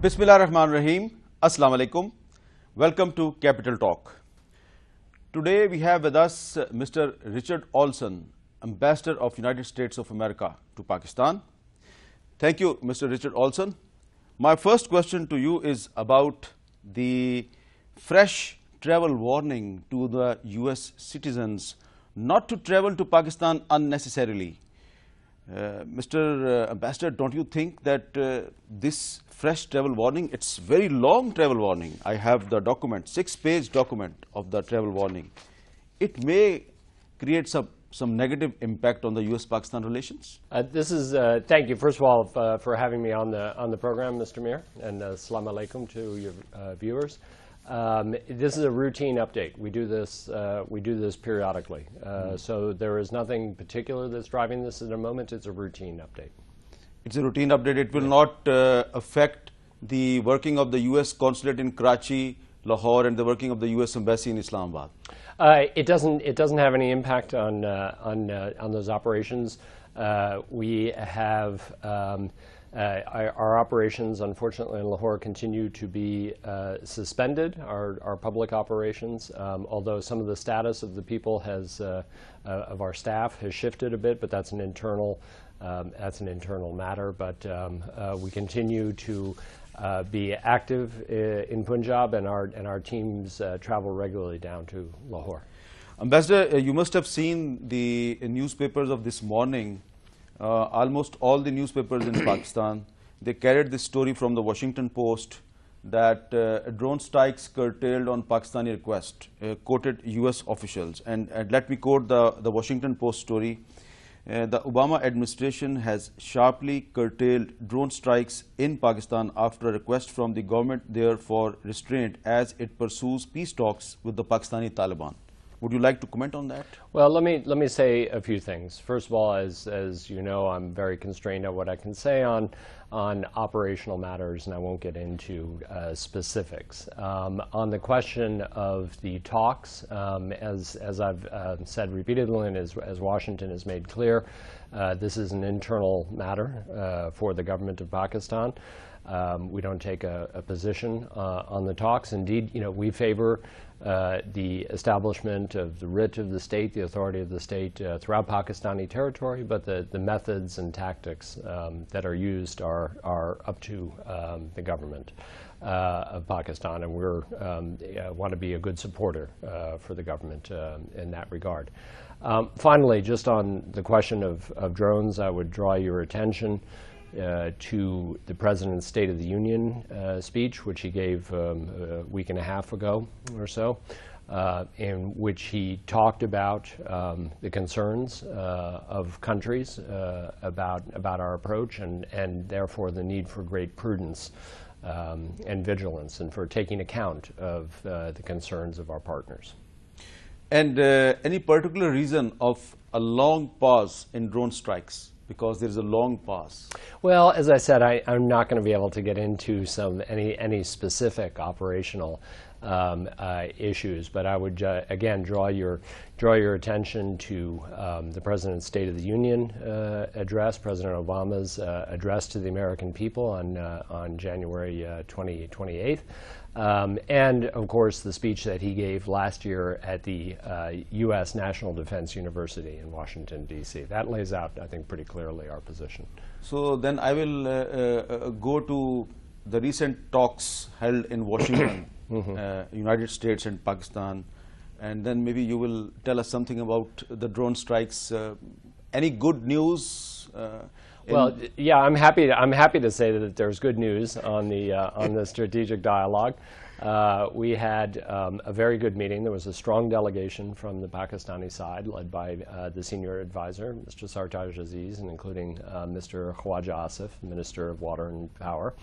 Bismillah Rahman Rahim. Assalamu alaikum. Welcome to Capital Talk. Today we have with us Mr. Richard Olson, Ambassador of United States of America to Pakistan. Thank you, Mr. Richard Olson. My first question to you is about the fresh travel warning to the US citizens not to travel to Pakistan unnecessarily. Mr. Ambassador, don't you think that this fresh travel warning, it's very long travel warning. I have the document, 6-page document of the travel warning. It may create some negative impact on the US-Pakistan relations? Thank you, first of all, for having me on the program, Mr. Mir, and assalamu alaikum to your viewers. This is a routine update. We do this periodically. So there is nothing particular that's driving this at the moment. It's a routine update. It's a routine update. It will not affect the working of the US consulate in Karachi, Lahore, and the working of the US embassy in Islamabad. It doesn't have any impact on those operations. We have our operations, unfortunately, in Lahore continue to be suspended. Our public operations, although some of the status of the people of our staff has shifted a bit, but that's an internal matter. But we continue to be active in Punjab, and our teams travel regularly down to Lahore. Ambassador, you must have seen the newspapers of this morning. Almost all the newspapers in Pakistan, they carried this story from the Washington Post that drone strikes curtailed on Pakistani request, quoted US officials. And let me quote the Washington Post story. The Obama administration has sharply curtailed drone strikes in Pakistan after a request from the government there for restraint as it pursues peace talks with the Pakistani Taliban. Would you like to comment on that? Well, let me say a few things. First of all, as you know, I'm very constrained on what I can say on operational matters, and I won't get into specifics. On the question of the talks, as I've said repeatedly, and as Washington has made clear, this is an internal matter for the government of Pakistan. We don't take a position on the talks. Indeed, we favor the establishment of the writ of the state, the authority of the state throughout Pakistani territory, but the methods and tactics that are used are up to the government of Pakistan, and we want to be a good supporter for the government in that regard. Finally, just on the question of drones, I would draw your attention to the President's State of the Union speech, which he gave a week and a half ago or so, in which he talked about the concerns of countries about our approach, and therefore the need for great prudence and vigilance, and for taking account of the concerns of our partners. And any particular reason of a long pause in drone strikes? Because there's a long pause. Well, as I said, I'm not going to be able to get into any specific operational issues, but I would again draw your attention to the President's State of the Union address, President Obama's address to the American people on January 28th. And, of course, the speech that he gave last year at the U.S. National Defense University in Washington, D.C. That lays out, I think, pretty clearly our position. So then I will go to the recent talks held in Washington, United States and Pakistan, and then maybe you will tell us something about the drone strikes. Any good news? Well, yeah, I'm happy to say that there's good news on the strategic dialogue. We had a very good meeting. There was a strong delegation from the Pakistani side, led by the senior advisor, Mr. Sartaj Aziz, and including Mr. Khwaja Asif, Minister of Water and Power.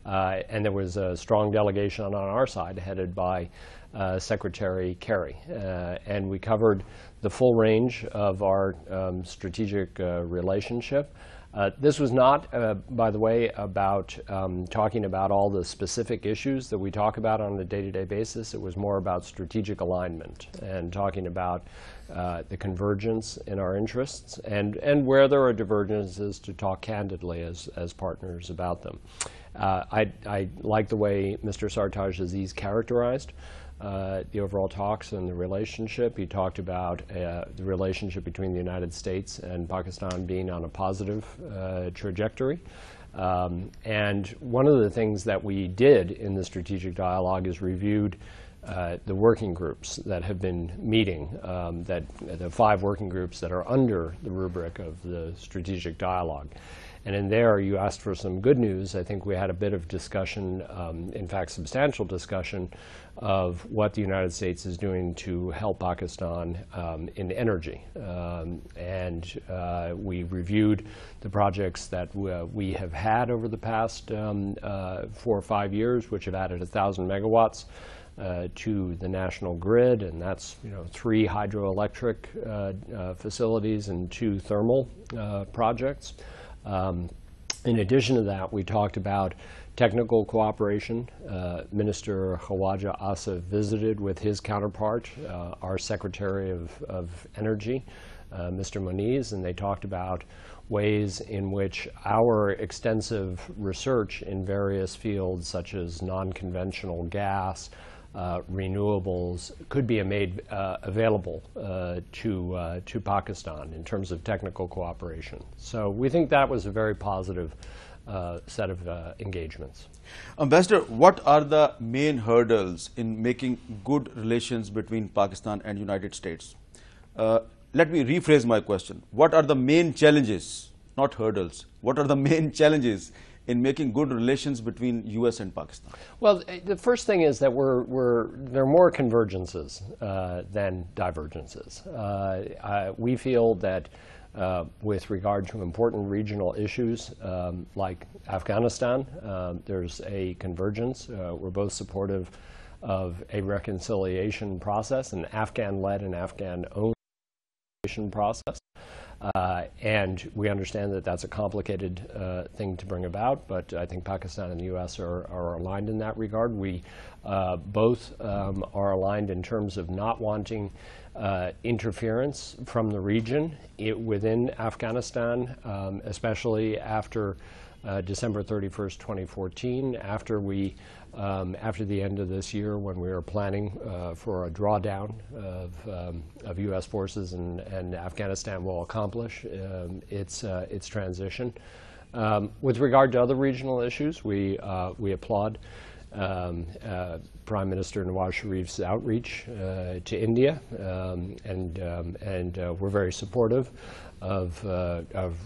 And there was a strong delegation on our side, headed by Secretary Kerry. And we covered the full range of our strategic relationship. This was not, by the way, about talking about all the specific issues that we talk about on a day-to-day basis. It was more about strategic alignment and talking about the convergence in our interests, and where there are divergences, to talk candidly as partners about them. I like the way Mr. Sartaj Aziz characterized the overall talks and the relationship. He talked about the relationship between the United States and Pakistan being on a positive trajectory. And one of the things that we did in the strategic dialogue is reviewed the working groups that have been meeting, the 5 working groups that are under the rubric of the strategic dialogue. And in there, you asked for some good news. I think we had a bit of discussion, in fact, substantial discussion, of what the United States is doing to help Pakistan in energy. We reviewed the projects that we have had over the past 4 or 5 years, which have added 1,000 megawatts to the national grid, and that's 3 hydroelectric facilities and 2 thermal projects. In addition to that, we talked about technical cooperation. Minister Khawaja Asif visited with his counterpart, our Secretary of Energy, Mr. Moniz, and they talked about ways in which our extensive research in various fields, such as non-conventional gas, renewables, could be made available to Pakistan in terms of technical cooperation. So we think that was a very positive set of engagements. Ambassador, what are the main hurdles in making good relations between Pakistan and United States? Let me rephrase my question. What are the main challenges, not hurdles, what are the main challenges in making good relations between U.S. and Pakistan? Well, the first thing is that there are more convergences than divergences. We feel that with regard to important regional issues like Afghanistan, there's a convergence. We're both supportive of a reconciliation process, an Afghan-led and Afghan-owned process. And we understand that that's a complicated thing to bring about, but I think Pakistan and the U.S. are aligned in that regard. We both are aligned in terms of not wanting interference from the region within Afghanistan, especially after December 31st, 2014, after the end of this year, when we were planning for a drawdown of U.S. forces, and Afghanistan will accomplish its transition. With regard to other regional issues, we applaud Prime Minister Nawaz Sharif's outreach to India, and we're very supportive of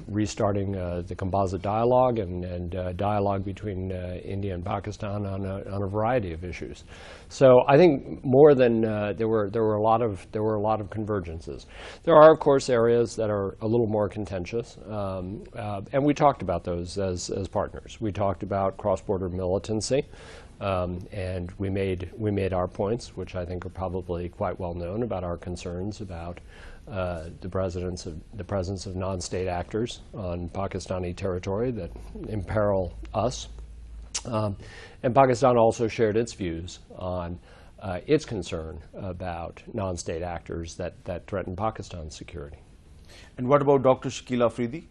restarting the composite dialogue and dialogue between India and Pakistan on a variety of issues. So I think more than there were a lot of convergences. There are, of course, areas that are a little more contentious, and we talked about those as partners. We talked about cross-border militancy. And we made our points, which I think are probably quite well known, about our concerns about the presence of non-state actors on Pakistani territory that imperil us. And Pakistan also shared its views on its concern about non-state actors that threaten Pakistan's security. And what about Dr. Shakil Afridi?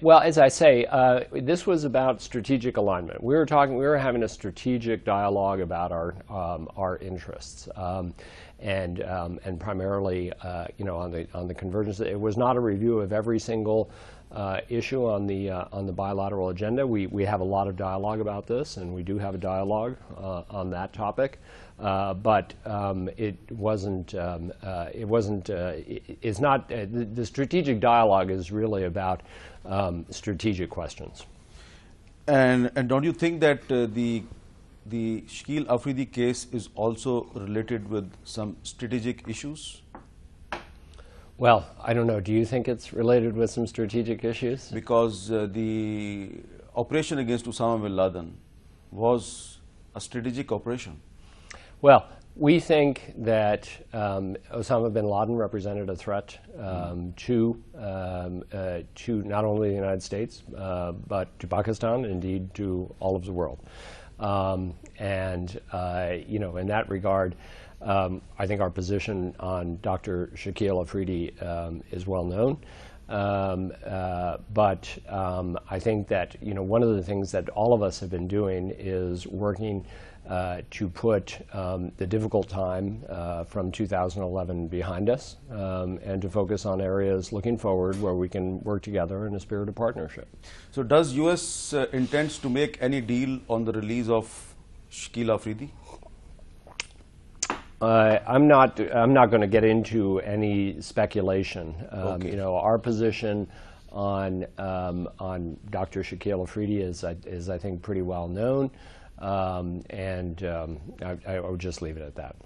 Well, as I say, this was about strategic alignment. We were having a strategic dialogue about our interests, and primarily, on the convergence. It was not a review of every single issue on the bilateral agenda. We have a lot of dialogue about this, and we do have a dialogue on that topic. But it wasn't. It's not. The strategic dialogue is really about strategic questions. And don't you think that the Shakil Afridi case is also related with some strategic issues? Well, I don't know. Do you think it's related with some strategic issues? Because the operation against Osama bin Laden was a strategic operation. Well, we think that Osama bin Laden represented a threat to not only the United States, but to Pakistan, indeed to all of the world. In that regard, I think our position on Dr. Shakil Afridi is well known. But I think that one of the things that all of us have been doing is working to put the difficult time from 2011 behind us and to focus on areas looking forward where we can work together in a spirit of partnership. So does U.S. Intends to make any deal on the release of Shakil Afridi? I'm not going to get into any speculation. Okay. Our position on Dr. Shakil Afridi is I think pretty well known, and I would just leave it at that.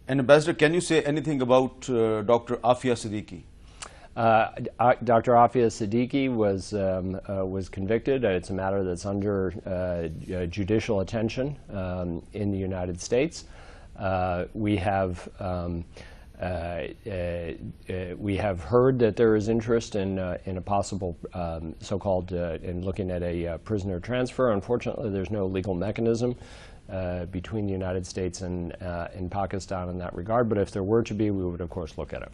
And Ambassador, can you say anything about Dr. Afia Siddiqui? Dr. Afia Siddiqui was convicted. It's a matter that's under judicial attention in the United States. We have heard that there is interest in a possible so-called in looking at a prisoner transfer. Unfortunately, there's no legal mechanism between the United States and Pakistan in that regard. But if there were to be, we would of course look at it.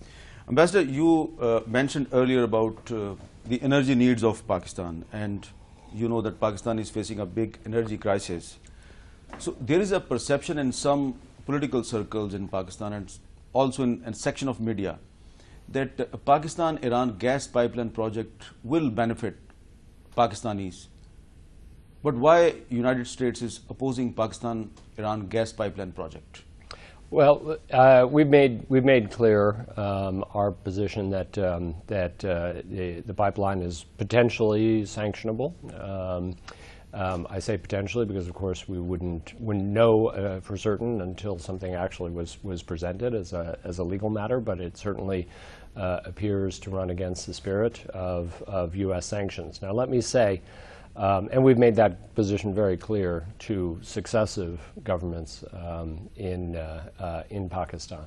Ambassador, you mentioned earlier about the energy needs of Pakistan, and you know that Pakistan is facing a big energy crisis. So there is a perception in some political circles in Pakistan and also in a section of media that Pakistan-Iran gas pipeline project will benefit Pakistanis. But why United States is opposing Pakistan-Iran gas pipeline project? Well, we've made clear our position that the pipeline is potentially sanctionable. I say potentially because, of course, we wouldn't know for certain until something actually was presented as a legal matter. But it certainly appears to run against the spirit of U.S. sanctions. Now, let me say, and we've made that position very clear to successive governments in Pakistan.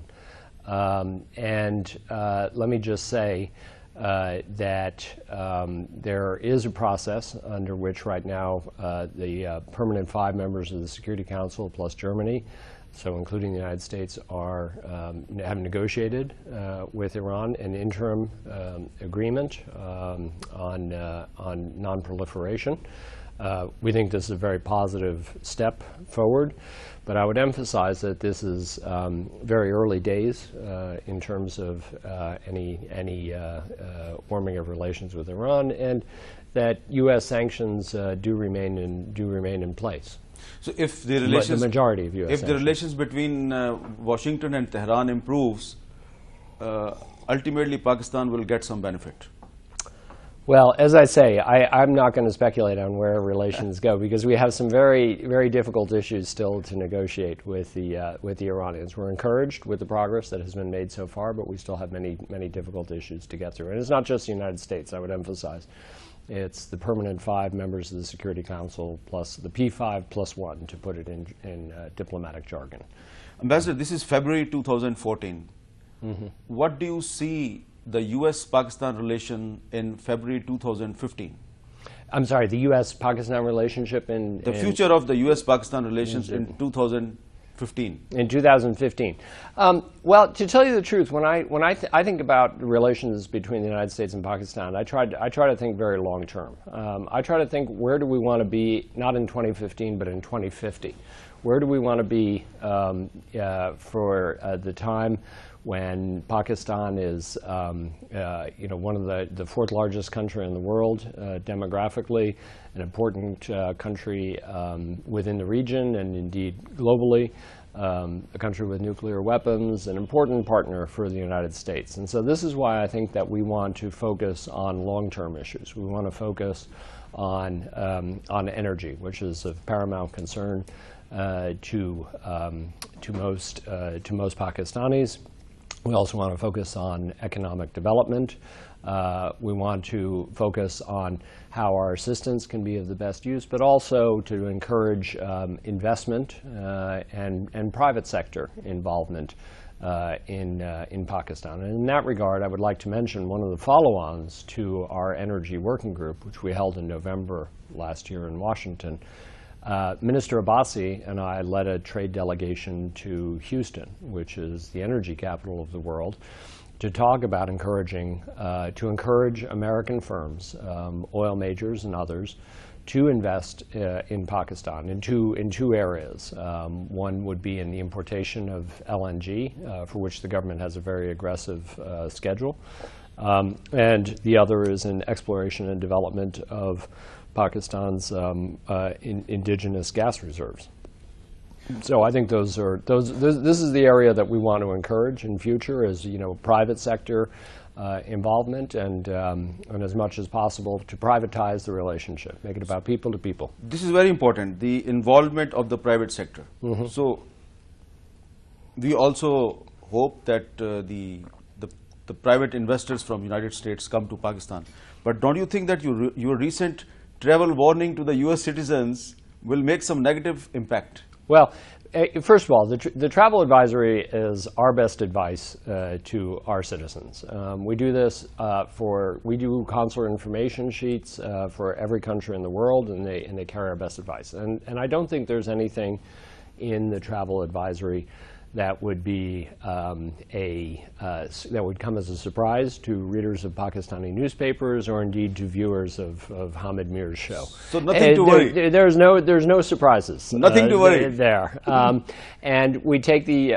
And let me just say that there is a process under which right now the permanent 5 members of the Security Council plus Germany, so including the United States, have negotiated with Iran an interim agreement on non-proliferation. We think this is a very positive step forward, but I would emphasize that this is very early days in terms of any warming of relations with Iran, and that U.S. sanctions do remain in place. So if the relations, the majority of U.S. if the relations between Washington and Tehran improves, ultimately Pakistan will get some benefit. Well, as I say, I'm not going to speculate on where relations go because we have some very, very difficult issues still to negotiate with the Iranians. We're encouraged with the progress that has been made so far, but we still have many, many difficult issues to get through. And it's not just the United States, I would emphasize. It's the permanent 5 members of the Security Council plus the P5 plus 1, to put it in diplomatic jargon. Ambassador, this is February 2014. Mm-hmm. What do you see the U.S.-Pakistan relation in February 2015? I'm sorry, the U.S.-Pakistan relationship in... The future of the U.S.-Pakistan relations in 2015. In 2015. Well, to tell you the truth, when I think about relations between the United States and Pakistan, I try to think very long term. I try to think, where do we want to be, not in 2015, but in 2050? Where do we want to be for the time when Pakistan is, one of the 4th largest country in the world demographically, an important country within the region and indeed globally, a country with nuclear weapons, an important partner for the United States. And so this is why I think that we want to focus on long-term issues. We want to focus on energy, which is of paramount concern to most Pakistanis. We also want to focus on economic development. We want to focus on how our assistance can be of the best use, but also to encourage investment and private sector involvement in Pakistan. And in that regard, I would like to mention one of the follow-ons to our energy working group, which we held in November last year in Washington. Minister Abbasi and I led a trade delegation to Houston, which is the energy capital of the world, to talk about to encourage American firms, oil majors and others, to invest in Pakistan in two areas. One would be in the importation of LNG, for which the government has a very aggressive schedule. And the other is in exploration and development of Pakistan's indigenous gas reserves. So I think this is the area that we want to encourage in future, is private sector involvement and as much as possible to privatize the relationship, make it about people to people. This is very important, the involvement of the private sector. Mm-hmm. So we also hope that the private investors from United States come to Pakistan. But don't you think that your recent travel warning to the US citizens will make some negative impact? Well, first of all, the travel advisory is our best advice to our citizens. We do this we do consular information sheets for every country in the world, and they carry our best advice. And I don't think there's anything in the travel advisory that would be that would come as a surprise to readers of Pakistani newspapers, or indeed to viewers of Hamid Mir's show. So nothing to worry. There's no surprises. Nothing to worry there. And we take the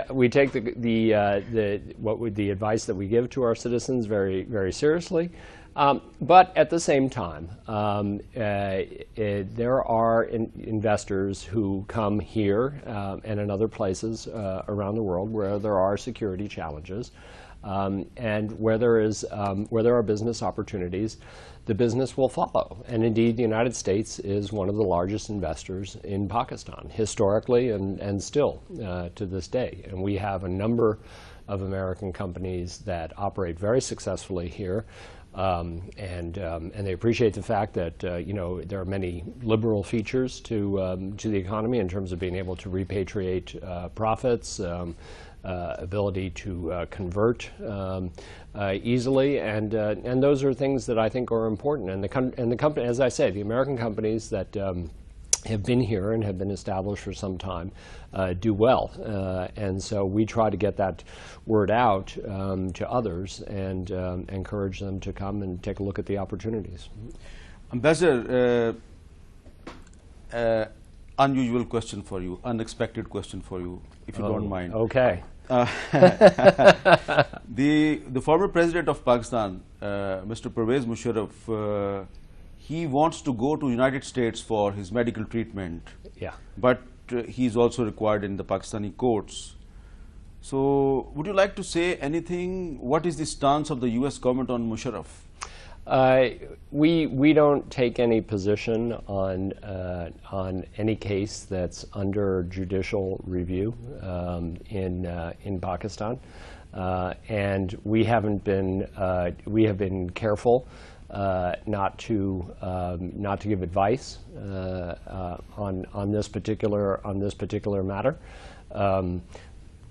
advice that we give to our citizens very, very seriously. But at the same time, there are investors who come here and in other places around the world where there are security challenges, and where there are business opportunities, the business will follow. And indeed, the United States is one of the largest investors in Pakistan, historically and still to this day. And we have a number of American companies that operate very successfully here. And they appreciate the fact that there are many liberal features to the economy in terms of being able to repatriate profits, ability to convert easily, and those are things that I think are important. And the company, as I say, the American companies that have been here and have been established for some time do well. And so we try to get that word out to others and encourage them to come and take a look at the opportunities. Ambassador, unusual question for you, unexpected question for you, if you don't mind. Okay. The former president of Pakistan, Mr. Pervez Musharraf, he wants to go to United States for his medical treatment. Yeah. But he's also required in the Pakistani courts. So would you like to say anything? What is the stance of the US government on Musharraf? We don't take any position on any case that's under judicial review in Pakistan, and we have been careful not to give advice on this particular matter.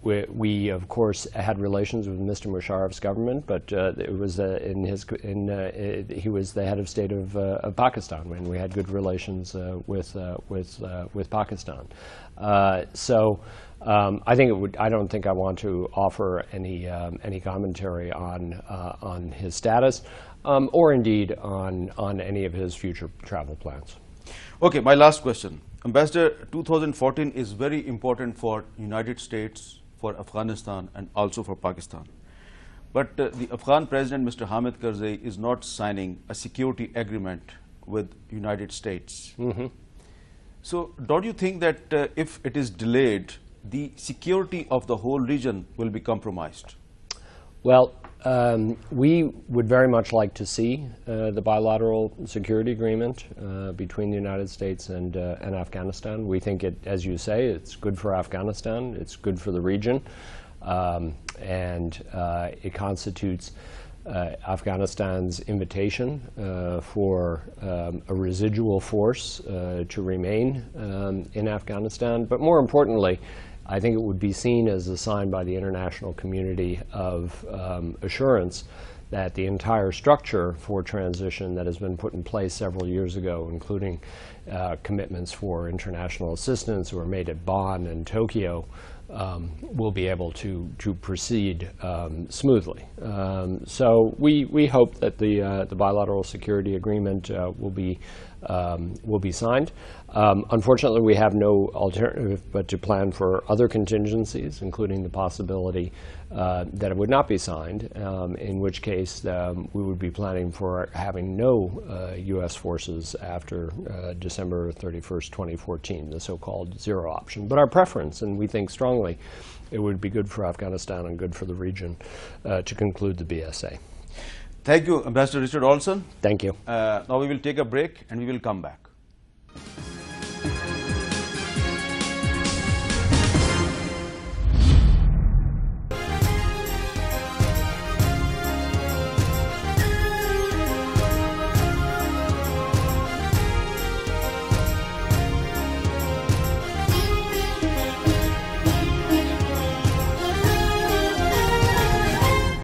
We of course had relations with Mr. Musharraf's government, but it was he was the head of state of Pakistan, and we had good relations with Pakistan. So I don't think I want to offer any commentary on his status, or indeed on any of his future travel plans. Okay, my last question. Ambassador, 2014 is very important for United States, for Afghanistan, and also for Pakistan. But the Afghan president, Mr. Hamid Karzai, is not signing a security agreement with United States. Mm-hmm. So don't you think that if it is delayed, the security of the whole region will be compromised? Well, we would very much like to see the bilateral security agreement between the United States and Afghanistan. We think it, as you say, it's good for Afghanistan, it's good for the region, and it constitutes Afghanistan's invitation for a residual force to remain in Afghanistan. But more importantly, I think it would be seen as a sign by the international community of assurance that the entire structure for transition that has been put in place several years ago, including commitments for international assistance, were made at Bonn and Tokyo we'll be able to proceed smoothly. So we hope that the bilateral security agreement will be signed. Unfortunately, we have no alternative but to plan for other contingencies, including the possibility that it would not be signed, in which case we would be planning for having no U.S. forces after December 31st, 2014, the so-called zero option. But our preference, and we think strongly, it would be good for Afghanistan and good for the region to conclude the BSA. Thank you, Ambassador Richard Olson. Thank you. Now we will take a break and we will come back.